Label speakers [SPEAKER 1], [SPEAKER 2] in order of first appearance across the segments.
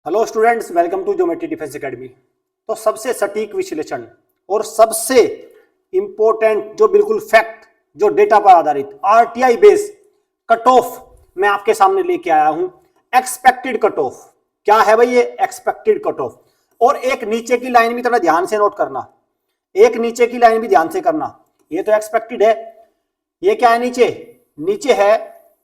[SPEAKER 1] Hello students, welcome to geometry defence academy. तो सबसे सटीक विश्लेषण और सबसे इंपॉर्टेंट जो बिल्कुल फैक्ट जो डेटा पर आधारित आरटीआई बेस कट ऑफ मैं आपके सामने लेके आया हूं। एक्सपेक्टेड कट ऑफ क्या है भाई? ये एक्सपेक्टेड कट ऑफ। और एक नीचे की लाइन भी थोड़ा ध्यान से नोट करना, एक नीचे की लाइन भी ध्यान से करना। ये तो एक्सपेक्टेड है, ये क्या है? नीचे नीचे है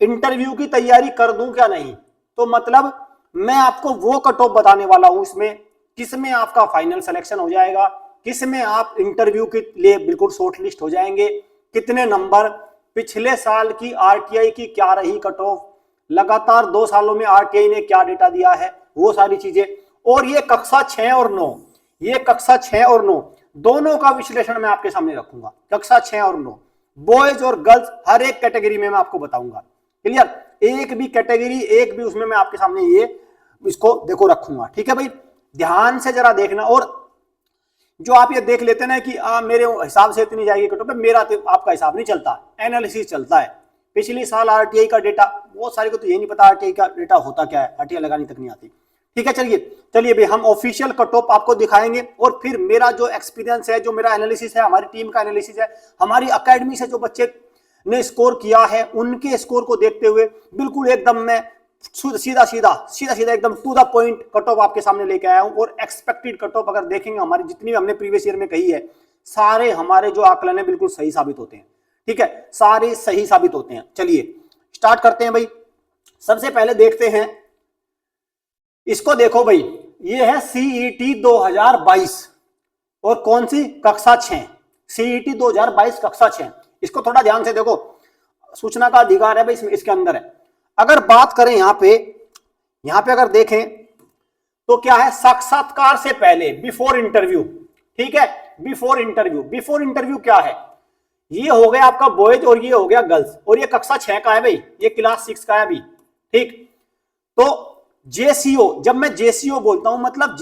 [SPEAKER 1] इंटरव्यू की तैयारी कर दूं क्या नहीं। तो मतलब मैं आपको वो कट ऑफ बताने वाला हूं इसमें, किसमें आपका फाइनल सिलेक्शन हो जाएगा, किसमें आप इंटरव्यू के लिए बिल्कुल शॉर्ट लिस्ट हो जाएंगे, कितने नंबर, पिछले साल की आरटीआई की क्या रही कट ऑफ, लगातार 2 सालों में आरटीआई ने क्या डेटा दिया है, वो सारी चीजें। और ये कक्षा 6 और 9, ये कक्षा 6 और 9 दोनों का विश्लेषण मैं आपके सामने रखूंगा। कक्षा 6 और 9 बॉयज और गर्ल्स हर एक कैटेगरी में मैं आपको बताऊंगा। क्लियर? एक भी कैटेगरी, एक भी उसमें मैं आपके सामने ये इसको देखो रखूंगा। ठीक है भाई, ध्यान से जरा देखना। और जो आप ये देख लेते ना कि मेरे हिसाब से इतनी जाएगी कट ऑफ, मेरा तो आपका हिसाब नहीं चलता, एनालिसिस चलता है। पिछली साल आरटीआई का डेटा, बहुत सारे को तो ये नहीं पता आरटीआई का डेटा होता क्या है, आरटीआई लगानी तक नहीं आती। ठीक है, चलिए चलिए भाई, हम ऑफिशियल कट ऑफ आपको दिखाएंगे और फिर मेरा जो एक्सपीरियंस है, जो मेरा एनालिसिस है, हमारी टीम का एनालिसिस है, हमारी अकेडमी से जो बच्चे ने स्कोर किया है उनके स्कोर को देखते हुए बिल्कुल एकदम मैं सीधा सीधा एकदम to the point cut off आपके सामने लेके आया हूं। और एक्सपेक्टेड कट ऑफ अगर देखेंगे हमारी जितनी भी हमने प्रीवियस ईयर में कही है, सारे हमारे जो आकलन है बिल्कुल सही साबित होते हैं। ठीक है, सारे सही साबित होते हैं। चलिए स्टार्ट करते हैं भाई। सबसे पहले देखते हैं इसको, देखो भाई, ये है सीईटी 2022 और कौन सी? कक्षा 6, सीईटी 2022 कक्षा 6। इसको थोड़ा ध्यान से देखो, सूचना का अधिकार है भाई इसमें, इसके अंदर है। अगर बात करें यहां पे अगर देखें तो क्या है? साक्षात्कार से पहले, बिफोर इंटरव्यू। ठीक है, बिफोर इंटरव्यू क्या है? ये हो गया आपका बॉयज और ये हो गया गर्ल्स, और ये कक्षा 6 का है भाई, ये क्लास 6 का है अभी। ठीक, तो जेसीओ, जब मैं जेसीओ बोलता हूं मतलब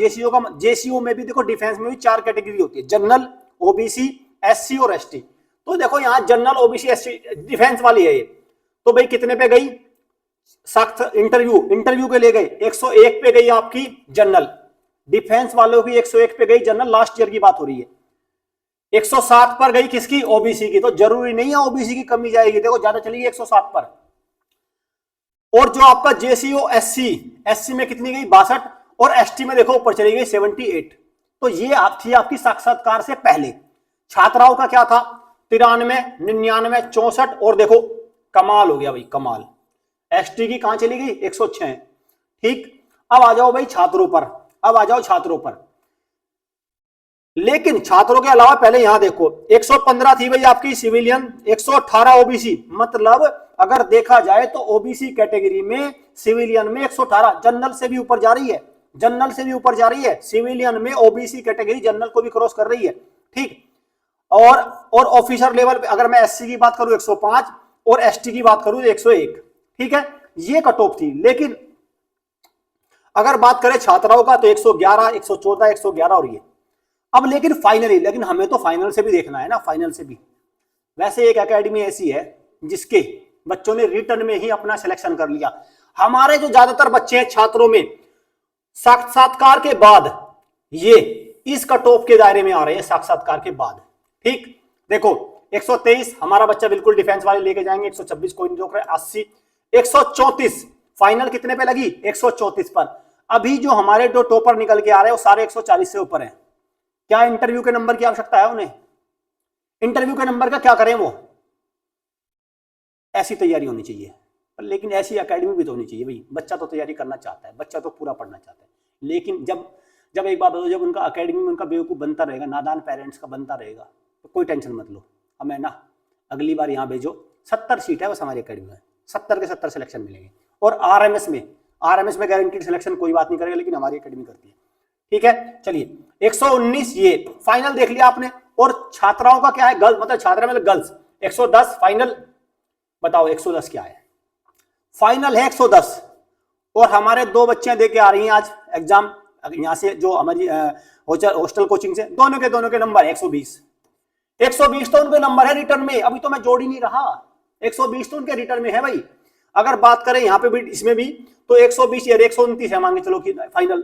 [SPEAKER 1] जेसीओ में भी देखो, डिफेंस में भी 4 कैटेगरी होती है, जनरल, ओबीसी, एससी और एसटी। तो देखो यहां जनरल, ओबीसी, एससी डिफेंस वाली है ये। तो भाई कितने पे गई? सख्त इंटरव्यू के लिए गए 101 पे गई आपकी जनरल, डिफेंस वालों की 101 पे गई जनरल, लास्ट ईयर की बात हो रही है। 107 पर गई किसकी? ओबीसी की। तो जरूरी नहीं है ओबीसी की कमी जाएगी, देखो ज्यादा चली गई 107 पर। और जो आपका जेसीओ एससी में कितनी गई? 62। और एसटी में देखो ऊपर चली गई 78। तो ये आप थी आपकी साक्षात्कार से पहले। छात्राओं का क्या था? 93, 99, 64। और देखो कमाल हो गया भाई, कमाल। एसटी की कहां चली गई? 106। ठीक, अब आ जाओ भाई छात्रों पर। लेकिन छात्रों के अलावा पहले यहां देखो, 115 थी भाई आपकी सिविलियन, 118 ओबीसी। मतलब अगर देखा जाए तो ओबीसी कैटेगरी में सिविलियन में 118, जनरल से भी ऊपर जा रही है, सिविलियन में ओबीसी कैटेगरी जनरल को भी क्रॉस कर रही है। ठीक, और ऑफिसर लेवल पे अगर मैं एससी की बात करूं 105 और एसटी की बात करूं 101। ठीक है, ये कट ऑफ थी। लेकिन अगर बात करें छात्राओं का तो 111, 114, 111 और ये। अब लेकिन फाइनली, लेकिन हमें तो फाइनल से भी देखना है ना, फाइनल से भी। वैसे एक एकेडमी ऐसी है जिसके बच्चों ने रिटर्न में ही अपना सिलेक्शन कर लिया। हमारे जो ज्यादातर बच्चे हैं छात्रों में साक्षात्कार के बाद ये इस कट ऑफ के दायरे में आ रहे हैं, साक्षात्कार के बाद। ठीक, देखो 123 हमारा बच्चा बिल्कुल डिफेंस वाले लेके जाएंगे, 126 कोई नहीं रोक रहा है, 80, 134 फाइनल कितने पे लगी? 134 पर। अभी जो हमारे जो टॉपर निकल के आ रहे हैं वो सारे 140 से ऊपर हैं। क्या इंटरव्यू के नंबर की आवश्यकता है उन्हें? इंटरव्यू के नंबर का क्या करें वो? ऐसी तैयारी होनी चाहिए, पर लेकिन ऐसी एकेडमी भी तो होनी चाहिए भाई। बच्चा तो तैयारी करना चाहता है, बच्चा तो पूरा पढ़ना चाहता है, लेकिन जब एक बात बताओ, जब उनका एकेडमी में उनका बेवकूफ बनता रहेगा, नादान पेरेंट्स का बनता रहेगा, तो कोई टेंशन मत लो। हमें ना अगली बार यहाँ भेजो, 70 सीट है बस हमारी एकेडमी में, 70 के 70 सिलेक्शन मिलेंगे। और आरएमएस में गारंटीड सिलेक्शन कोई बात नहीं करेगा, लेकिन हमारी एकेडमी करती है। ठीक है, चलिए 119 ये फाइनल देख लिया आपने। और छात्राओं का क्या है? गर्ल्स, मतलब छात्रा मतलब गर्ल्स 110 फाइनल। बताओ 110 क्या है? फाइनल है 110। और हमारे 2 बच्चे दे के आ रही हैं आज एग्जाम, यहां से जो हमारी हॉस्टल कोचिंग से, दोनों के नंबर 120 तो उनके नंबर है रिटर्न में। अभी तो मैं जोड़ ही नहीं रहा, 120 तो उनके रिटर्न में है भाई। अगर बात करें यहाँ पे भी, इसमें भी, तो 120 ईयर 129 है, मान के चलो कि फाइनल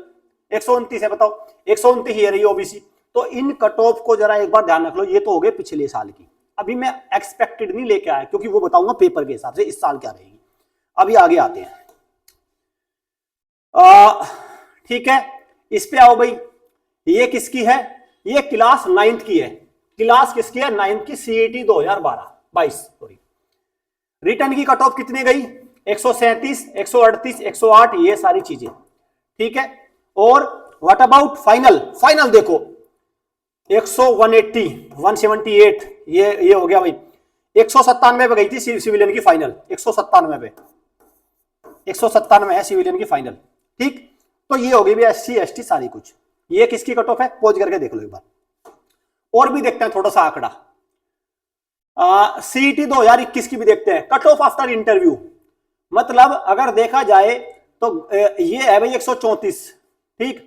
[SPEAKER 1] 129 है, बताओ 129 ईयर है ओबीसी। तो इन कट ऑफ को जरा एक बार ध्यान रख लो, ये तो हो गए पिछले साल की। अभी मैं एक्सपेक्टेड नहीं लेके आया, क्योंकि वो बताऊंगा पेपर के हिसाब से इस साल क्या रहेगी। अभी आगे आते हैं, ठीक है, इस पे आओ भाई। ये किसकी है? ये क्लास 9th की है। क्लास किसकी है? 9th की, सीईटी 2022 सॉरी। रिटर्न की कट ऑफ कितने गई? 137, 138, 108, ये सारी चीजें, ठीक है। और व्हाट अबाउट फाइनल? फाइनल देखो 180, 178, ये हो गया भाई। 197 पे गई थी सिविलियन की फाइनल, 197 पे, 197 है सिविलियन की फाइनल, ठीक। तो ये हो गई भी एससी एसटी सारी कुछ। ये किसकी कट ऑफ है? पॉज करके देख लो एक बार, और भी देखते हैं थोड़ा सा आंकड़ा। सीईटी 2021 की भी देखते हैं, कट ऑफ आफ्टर इंटरव्यू। मतलब अगर देखा जाए तो ये है भाई 134, ठीक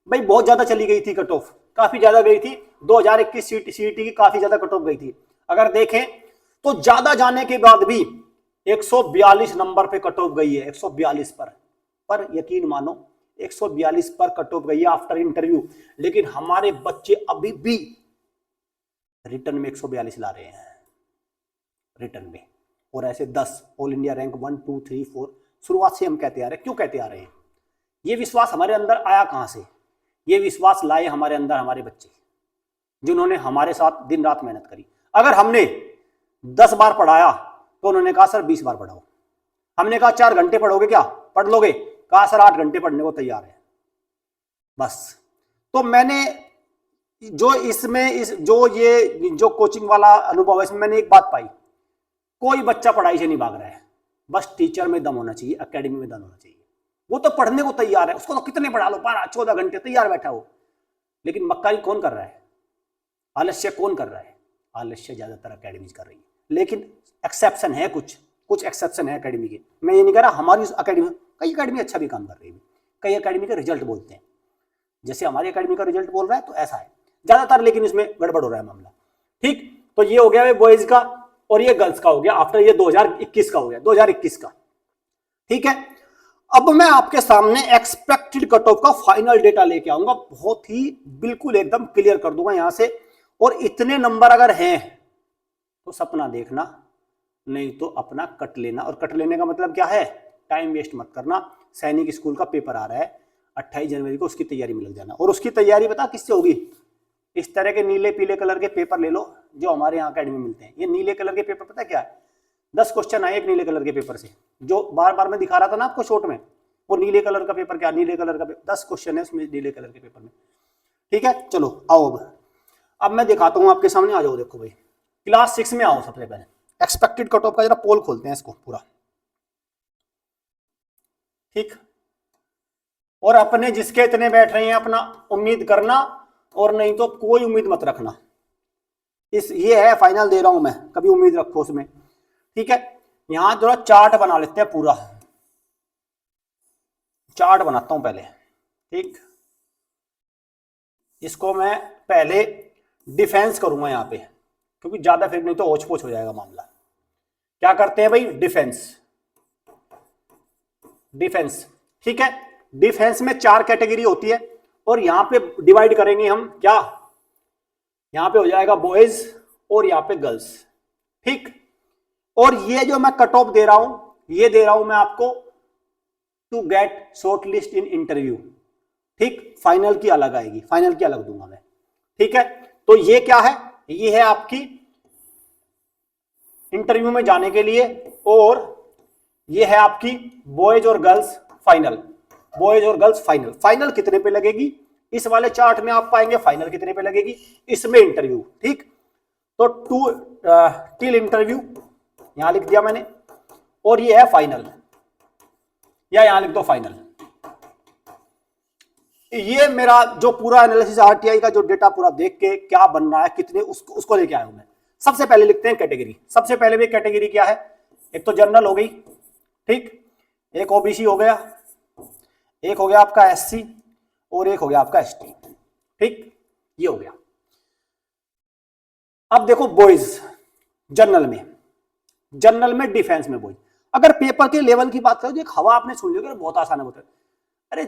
[SPEAKER 1] भाई, बहुत ज्यादा चली गई थी कट ऑफ, काफी ज्यादा गई थी 2021 सीईटी की, काफी ज्यादा कट ऑफ गई थी। अगर देखें तो ज्यादा जाने के बाद भी 142 नंबर पे कट ऑफ गई है, 142 पर यकीन मानो 142 पर कट ऑफ गई है आफ्टर इंटरव्यू। लेकिन हमारे बच्चे अभी भी रिटर्न में 142 ला रहे हैं रिटर्न में, और ऐसे 10 ऑल इंडिया रैंक 1 2 3 4 शुरुआत से हम कहते आ रहे हैं। क्यों कहते आ रहे हैं? ये विश्वास हमारे अंदर आया कहां से? ये विश्वास लाए हमारे अंदर हमारे बच्चे, जिन्होंने हमारे साथ दिन रात मेहनत करी। अगर हमने 10 बार पढ़ाया तो उन्होंने कहा सर 20 बार पढ़ाओ। हमने कहा 4 घंटे पढ़ोगे क्या? पढ़ लोगे? कहा सर 8 घंटे पढ़ने को तैयार है। बस। तो मैंने जो इसमें जो कोचिंग वाला अनुभव है, इसमें मैंने एक बात पाई, कोई बच्चा पढ़ाई से नहीं भाग रहा है, बस टीचर में दम होना चाहिए, एकेडमी में दम होना चाहिए। वो तो पढ़ने को तैयार है, उसको तो कितने पढ़ा लो, 12-14 घंटे तैयार बैठा हो। लेकिन मक्कारी कौन कर रहा है? आलस्य कौन कर रहा है? आलस्य ज्यादातर एकेडमीज कर रही है। लेकिन एक्सेप्शन है, कुछ एक्सेप्शन है एकेडमी के। मैं ये नहीं कह रहा हमारी अकेडमी, कई अकेडमी अच्छा भी काम कर रही है, कई अकेडमी के रिजल्ट बोलते हैं, जैसे हमारी अकेडमी का रिजल्ट बोल रहा है, तो ऐसा है ज्यादातर, लेकिन इसमें गड़बड़ हो रहा है मामला, ठीक। तो ये हो गया बॉयज का, और ये गर्ल्स का हो गया आफ्टर, ये 2021 का हो गया, 2021 का, ठीक है। अब मैं आपके सामने एक्सपेक्टेड कट ऑफ का फाइनल डेटा लेके आऊंगा, बहुत ही बिल्कुल एकदम क्लियर कर दूंगा यहां से। और इतने नंबर अगर हैं तो सपना देखना, नहीं तो अपना कट लेना। और कट लेने का मतलब क्या है? टाइम वेस्ट मत करना। सैनिक स्कूल का पेपर आ रहा है 28 जनवरी को, उसकी तैयारी में लग जाना। और उसकी तैयारी बता किससे होगी? इस तरह के नीले पीले कलर के पेपर ले लो जो हमारे यहाँ अकेडमी में मिलते हैं। ये नीले कलर के पेपर पता क्या है? 10 क्वेश्चन आए एक नीले कलर के पेपर से, जो बार बार मैं दिखा रहा था ना आपको शॉर्ट में, वो नीले कलर का पेपर। क्या नीले कलर का पेपर? 10 क्वेश्चन है उसमें नीले कलर के पेपर में, ठीक है। चलो आओ, अब मैं दिखाता हूँ आपके सामने। आ जाओ, देखो भाई क्लास 6 में आओ। सबसे पहले एक्सपेक्टेड कट ऑफ का जरा पोल खोलते हैं इसको पूरा, ठीक। और अपने जिसके इतने बैठ रहे हैं अपना उम्मीद करना, और नहीं तो कोई उम्मीद मत रखना। ये है फाइनल दे रहा हूं मैं, कभी उम्मीद रखो उसमें, ठीक है। यहां जरा चार्ट बना लेते हैं, पूरा चार्ट बनाता हूं पहले, ठीक। इसको मैं पहले डिफेंस करूंगा यहां पे, क्योंकि ज्यादा फिर नहीं तो ओछ पोछ हो जाएगा मामला। क्या करते हैं भाई? डिफेंस, ठीक है। डिफेंस में 4 कैटेगरी होती है, और यहां पे डिवाइड करेंगे हम क्या? यहां पे हो जाएगा बॉयज और यहां पे गर्ल्स, ठीक। और ये जो मैं कट ऑफ दे रहा हूं, ये दे रहा हूं मैं आपको to get short list in interview, ठीक। फाइनल की अलग आएगी, फाइनल की अलग दूंगा मैं, ठीक है। तो ये क्या है? ये है आपकी इंटरव्यू में जाने के लिए, और ये है आपकी बॉयज और गर्ल्स फाइनल। बॉयज और गर्ल्स फाइनल, फाइनल कितने पे लगेगी इस वाले चार्ट में आप पाएंगे, फाइनल कितने पे लगेगी इसमें इंटरव्यू, ठीक। तो टू टिल इंटरव्यू यहां लिख दिया मैंने, और ये है फाइनल, या यहां लिख दो फाइनल। ये मेरा जो पूरा एनालिसिस आरटीआई का जो डेटा पूरा देख के क्या बन रहा है, कितने उसको लेके आया हूं मैं। सबसे पहले लिखते हैं कैटेगरी। सबसे पहले भी कैटेगरी क्या है? एक तो जनरल हो गई, ठीक, एक ओबीसी हो गया, एक हो गया आपका एससी, और एक हो गया आपका एसटी, ठीक, ये हो गया। अब देखो बॉयज जनरल में डिफेंस में बॉयज। अगर पेपर के लेवल की बात करो तो एक हवा आपने सुन ली बहुत आसान है, बहुत है। अरे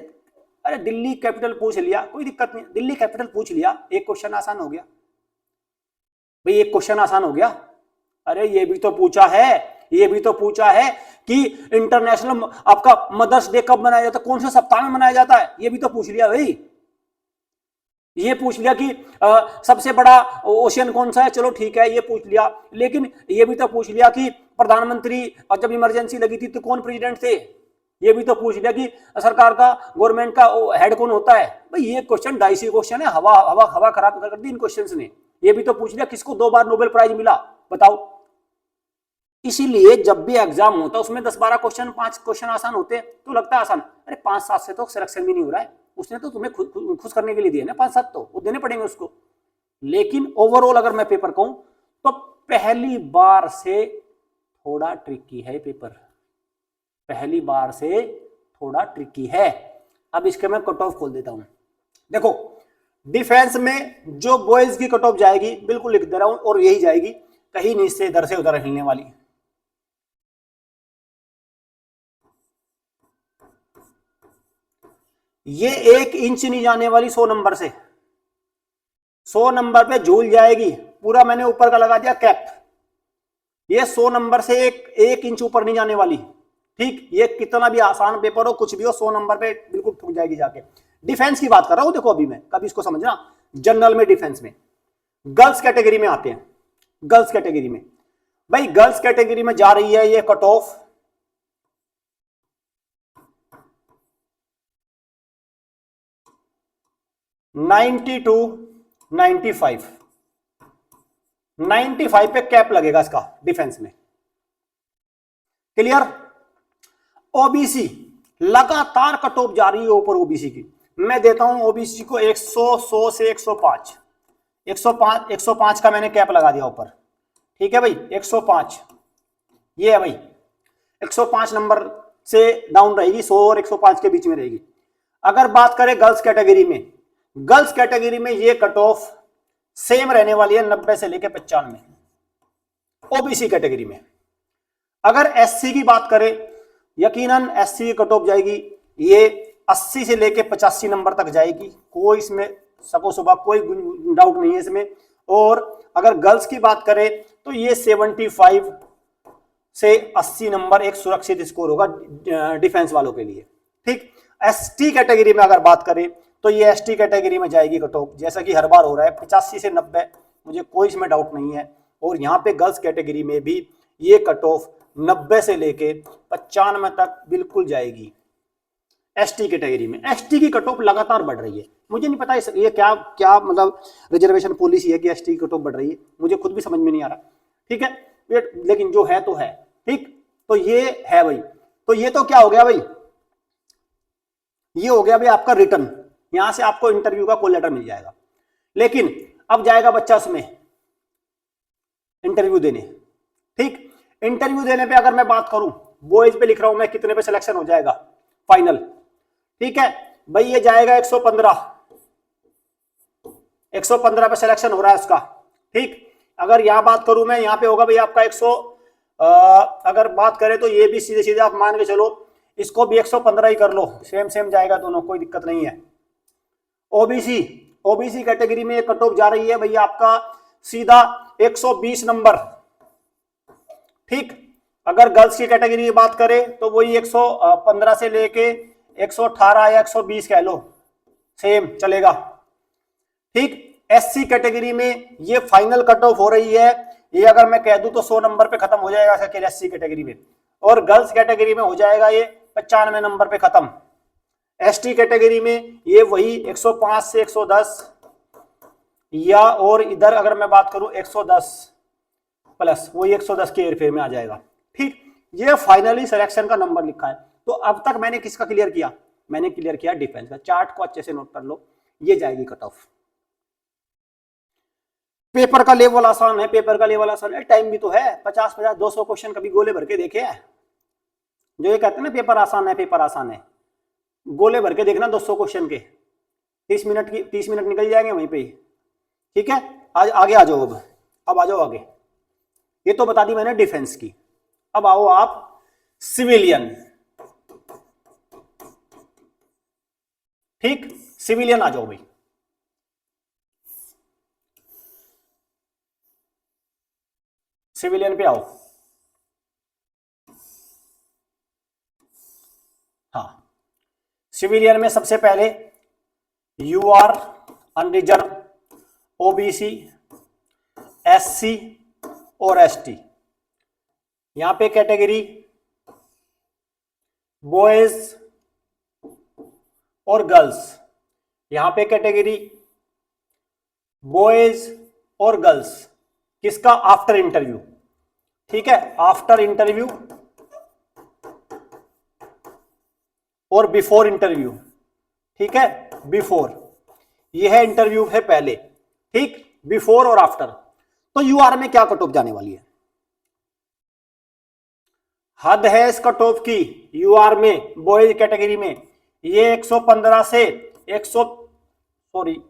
[SPEAKER 1] अरे दिल्ली कैपिटल पूछ लिया, कोई दिक्कत नहीं, दिल्ली कैपिटल पूछ लिया, एक क्वेश्चन आसान हो गया भाई, एक क्वेश्चन आसान हो गया। अरे ये भी तो पूछा है, ये भी तो पूछा है कि इंटरनेशनल आपका मदर्स डे कब मनाया जाता है, कौन से सप्ताह में मनाया जाता है, ये भी तो पूछ लिया भाई। ये पूछ लिया कि सबसे बड़ा ओशियन कौन सा है, चलो ठीक है ये पूछ लिया, लेकिन ये भी तो पूछ लिया कि प्रधानमंत्री जब इमरजेंसी लगी थी तो कौन प्रेसिडेंट थे, ये भी तो पूछ लिया कि सरकार का गवर्नमेंट का हेड कौन होता है। भाई ये क्वेश्चन डाइसी क्वेश्चन है, हवा हवा हवा खराब कर दी इन क्वेश्चंस ने। ये भी तो पूछ लिया किसको 2 बार नोबेल प्राइज मिला, बताओ। इसीलिए जब भी एग्जाम होता है उसमें 10-12 क्वेश्चन, 5 क्वेश्चन आसान होते हैं तो लगता है आसान, अरे 5-7 से तो सिलेक्शन भी नहीं हो रहा है, उसने तो तुम्हें खुश करने के लिए दिए ना 5-7, तो वो देने पड़ेंगे उसको। लेकिन ओवरऑल अगर मैं पेपर कहूं तो पहली बार से थोड़ा ट्रिकी है पेपर, पहली बार से थोड़ा ट्रिकी है। अब इसके मैं कट ऑफ खोल देता हूं। देखो डिफेंस में जो बॉयज की कट ऑफ जाएगी बिल्कुल लिख दे रहा हूं, और यही जाएगी, कहीं नहीं से इधर से उधर हिलने वाली। ये 1 इंच नहीं जाने वाली 100 नंबर से, 100 नंबर पे झूल जाएगी पूरा, मैंने ऊपर का लगा दिया कैप। ये 100 नंबर से एक इंच ऊपर नहीं जाने वाली, ठीक। ये कितना भी आसान पेपर हो, कुछ भी हो, 100 नंबर पे बिल्कुल ठुक जाएगी जाके। डिफेंस की बात कर रहा हूं, देखो अभी मैं, कभी इसको समझना, जनरल में, डिफेंस में, गर्ल्स कैटेगरी में आते हैं। गर्ल्स कैटेगरी में भाई, गर्ल्स कैटेगरी में जा रही है ये कट ऑफ 92-95, 95 पे कैप लगेगा इसका डिफेंस में, क्लियर। ओबीसी लगातार कट ऑफ जा रही है ऊपर ओबीसी की, मैं देता हूं ओबीसी को 100, 100 से 105, 105 का मैंने कैप लगा दिया ऊपर, ठीक है भाई। 105 ये है भाई, 105 नंबर से डाउन रहेगी, 100 और 105 के बीच में रहेगी। अगर बात करें गर्ल्स कैटेगरी में, गर्ल्स कैटेगरी में ये कट ऑफ सेम रहने वाली है 90 से लेकर 95 ओबीसी कैटेगरी में। अगर एससी की बात करें, यकीनन एससी की कट ऑफ जाएगी ये 80 से लेकर 85 नंबर तक जाएगी, कोई इसमें सको सुबह कोई डाउट नहीं है इसमें। और अगर गर्ल्स की बात करें तो ये 75 से 80 नंबर एक सुरक्षित स्कोर होगा डिफेंस वालों के लिए, ठीक। एसटी कैटेगरी में अगर बात करें तो ये एसटी कैटेगरी में जाएगी कट ऑफ, जैसा कि हर बार हो रहा है 85 से 90, मुझे कोई इसमें डाउट नहीं है। और यहाँ पे गर्ल्स कैटेगरी में भी ये कट ऑफ 90 से लेके 95 तक बिल्कुल जाएगी एसटी कैटेगरी में। एसटी की कट ऑफ लगातार बढ़ रही है, मुझे नहीं पता ये क्या क्या मतलब रिजर्वेशन पॉलिसी है कि एसटी की कट ऑफ बढ़ रही है, मुझे खुद भी समझ में नहीं आ रहा, ठीक है, लेकिन जो है तो है, ठीक। तो ये है भाई, तो ये तो क्या हो गया भाई, ये हो गया भाई आपका रिटर्न, यहां से आपको इंटरव्यू का कॉल लेटर मिल जाएगा। लेकिन अब जाएगा बच्चा उसमें इंटरव्यू देने, ठीक। इंटरव्यू देने पे अगर मैं बात करूं, बॉयज पे लिख रहा हूं मैं, कितने पे सिलेक्शन हो जाएगा फाइनल, ठीक है भाई, ये जाएगा 115 पे सिलेक्शन हो रहा है उसका, ठीक। अगर यहां बात करूं मैं, यहां पे होगा भाई आपका 100, अगर बात करें तो ये भी सीधे सीधे आप मान के चलो, इसको भी 115 ही कर लो, सेम सेम जाएगा दोनों, कोई दिक्कत नहीं है। ओबीसी कैटेगरी में कट ऑफ जा रही है भैया आपका सीधा 120 नंबर, ठीक। अगर गर्ल्स की कैटेगरी की बात करें तो वही 115 से लेके 118 या 120 कह लो, सेम चलेगा, ठीक। एससी कैटेगरी में ये फाइनल कट ऑफ हो रही है, ये अगर मैं कह दूं तो 100 नंबर पे खत्म हो जाएगा एससी कैटेगरी में, और गर्ल्स कैटेगरी में हो जाएगा ये 95 नंबर पे खत्म। एसटी कैटेगरी में ये वही 105 से 110, या और इधर अगर मैं बात करूं 110 प्लस वही 110 के एयरफेयर में आ जाएगा, ठीक। ये फाइनली सिलेक्शन का नंबर लिखा है। तो अब तक मैंने किसका क्लियर किया, मैंने क्लियर किया डिफेंस का। चार्ट को अच्छे से नोट कर लो, ये जाएगी कट ऑफ। पेपर का लेवल आसान है, पेपर का लेवल आसान है, टाइम भी तो है, 50-50 200 क्वेश्चन कभी गोले भर के देखे हैं? जो ये कहते हैं ना पेपर आसान है, पेपर आसान है, गोले भर के देखना 200 क्वेश्चन के, 30 मिनट निकल जाएंगे वहीं पे ही, ठीक है। आज आगे आ जाओ, अब आ जाओ आगे। ये तो बता दी मैंने डिफेंस की। अब आओ आप सिविलियन, ठीक, सिविलियन आ जाओ भाई। सिविलियन पे आओ। हाँ, सिविलियन में सबसे पहले यूआर, अनरिजर्व, ओबीसी, एससी और एसटी। यहां पे कैटेगरी बॉयज और गर्ल्स, यहां पे कैटेगरी बॉयज और गर्ल्स, किसका? आफ्टर इंटरव्यू, ठीक है, आफ्टर इंटरव्यू और बिफोर इंटरव्यू, ठीक है, बिफोर, यह है इंटरव्यू है पहले, ठीक, बिफोर और आफ्टर। तो यूआर में क्या कट ऑफ जाने वाली है? हद है इस कट ऑफ की यूआर में, बॉयज कैटेगरी में ये 115 से 100 सॉरी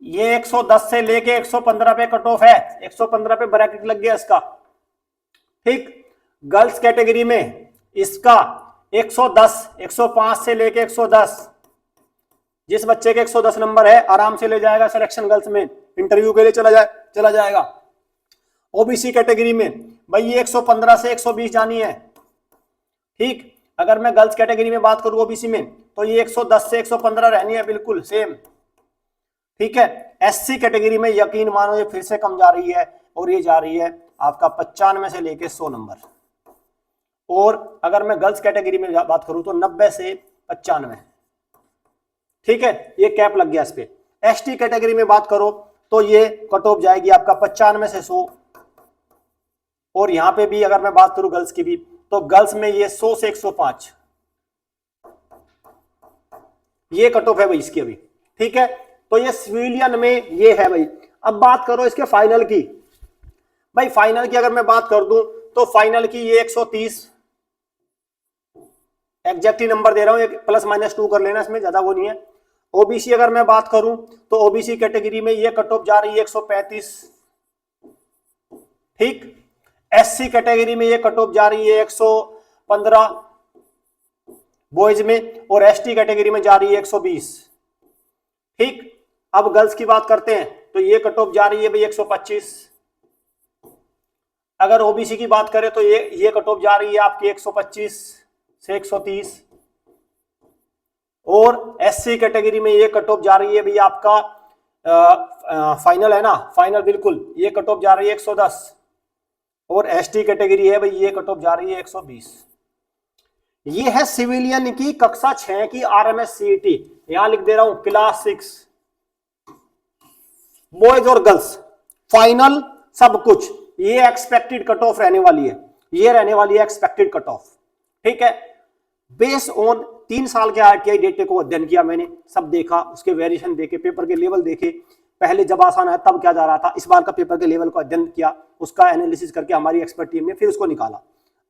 [SPEAKER 1] ये 110 से लेके 115 पे कट ऑफ है, 115 पे ब्रैकेट लग गया इसका, ठीक। गर्ल्स कैटेगरी में इसका 110, 105 से लेके 110, जिस बच्चे के 110 नंबर है आराम से ले जाएगा सिलेक्शन गर्ल्स में, इंटरव्यू के लिए चला जाएगा। ओबीसी कैटेगरी में भाई ये 115 से 120 जानी है, ठीक। अगर मैं गर्ल्स कैटेगरी में बात करूं ओबीसी में तो ये 110 से 115 रहनी है, बिल्कुल सेम, ठीक है। एससी कैटेगरी में यकीन मानो ये फिर से कम जा रही है और ये जा रही है आपका 95 से लेके 100 नंबर। और अगर मैं गर्ल्स कैटेगरी में बात करूं तो 90 से 95, ठीक है, ये कैप लग गया इस पे। एसटी कैटेगरी में बात करो तो ये कट ऑफ जाएगी आपका 95 से 100। और यहां पे भी अगर मैं बात करूं गर्ल्स की भी तो गर्ल्स में ये 100 से 105, ये कट ऑफ है भाई इसकी अभी, ठीक है। तो ये सिविलियन में ये है भाई। अब बात करो इसके फाइनल की, भाई फाइनल की अगर मैं बात कर दूं तो फाइनल की ये 130, एग्जैक्टली नंबर दे रहा हूं, प्लस माइनस 2 कर लेना, इसमें ज्यादा वो नहीं है। ओबीसी अगर मैं बात करूं तो ओबीसी कैटेगरी में ये कट ऑफ जा रही है 135, ठीक। एससी कैटेगरी में ये कट ऑफ जा रही है 115 बॉयज में, और एसटी कैटेगरी में जा रही है 120, ठीक। अब गर्ल्स की बात करते हैं तो ये कट ऑफ जा रही है भाई 125। अगर ओबीसी की बात करें तो ये कट ऑफ जा रही है आपकी 125 से 130, और एससी कैटेगरी में ये कट ऑफ जा रही है भाई आपका फाइनल है ना, फाइनल बिल्कुल, ये कट ऑफ जा रही है 110, और एसटी कैटेगरी है भाई ये कट ऑफ जा रही है 120। ये है सिविलियन की कक्षा 6 की आरएमएस सीईटी, यहां लिख दे रहा हूं क्लास 6, बॉयज और गर्ल्स, फाइनल सब कुछ, ये एक्सपेक्टेड कट ऑफ रहने वाली है, ये रहने वाली है एक्सपेक्टेड कट ऑफ, ठीक है। बेस्ड ऑन 3 साल के आरटीआई डेटे को अध्ययन किया मैंने, सब देखा, उसके वेरिएशन देखे, पेपर के लेवल देखे, पहले जब आसान आया तब क्या जा रहा था, इस बार का पेपर के लेवल को अध्ययन किया, उसका एनालिसिस करके हमारी एक्सपर्ट टीम ने फिर उसको निकाला।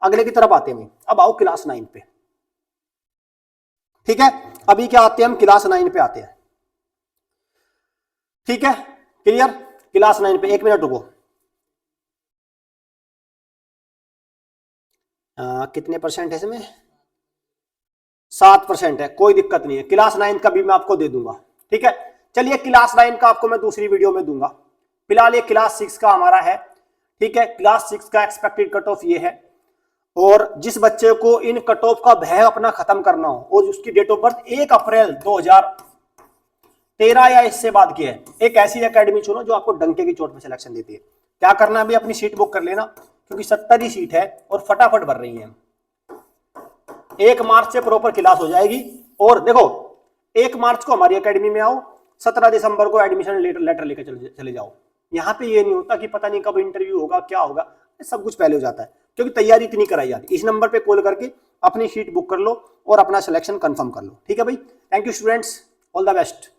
[SPEAKER 1] अगले की तरफ आते हैं, अब आओ क्लास 9 पे, ठीक है। अभी क्या आते हैं हम, क्लास 9 पे आते हैं, ठीक है, क्लियर। क्लास 9 पे 1 मिनट रुको, कितने परसेंट है इसमें? 7% है, कोई दिक्कत नहीं है, क्लास 9 का भी मैं आपको दे दूंगा, ठीक है। चलिए क्लास 9 का आपको मैं दूसरी वीडियो में दूंगा, फिलहाल ये क्लास 6 का हमारा है, ठीक है। क्लास 6 का एक्सपेक्टेड कट ऑफ ये है, और जिस बच्चे को इन कट ऑफ का भय अपना खत्म करना हो और उसकी डेट ऑफ बर्थ 1 अप्रैल 2013 या इससे बाद की है, एक ऐसी एकेडमी चुनो जो आपको डंके की चोट पे सिलेक्शन देती है। क्या करना है अभी, अपनी सीट बुक कर लेना, क्योंकि 70 ही सीट है और फटाफट भर रही है। 1 मार्च से प्रॉपर क्लास हो जाएगी, और देखो 1 मार्च को हमारी एकेडमी में आओ, 17 दिसंबर को एडमिशन लेटर लेकर चले जाओ। यहाँ पे ये नहीं होता कि पता नहीं कब इंटरव्यू होगा, क्या होगा, सब कुछ पहले हो जाता है, क्योंकि तैयारी इतनी कराई जाती है। इस नंबर पे कॉल करके अपनी सीट बुक कर लो और अपना सिलेक्शन कंफर्म कर लो, ठीक है भाई। Thank you students, all the best.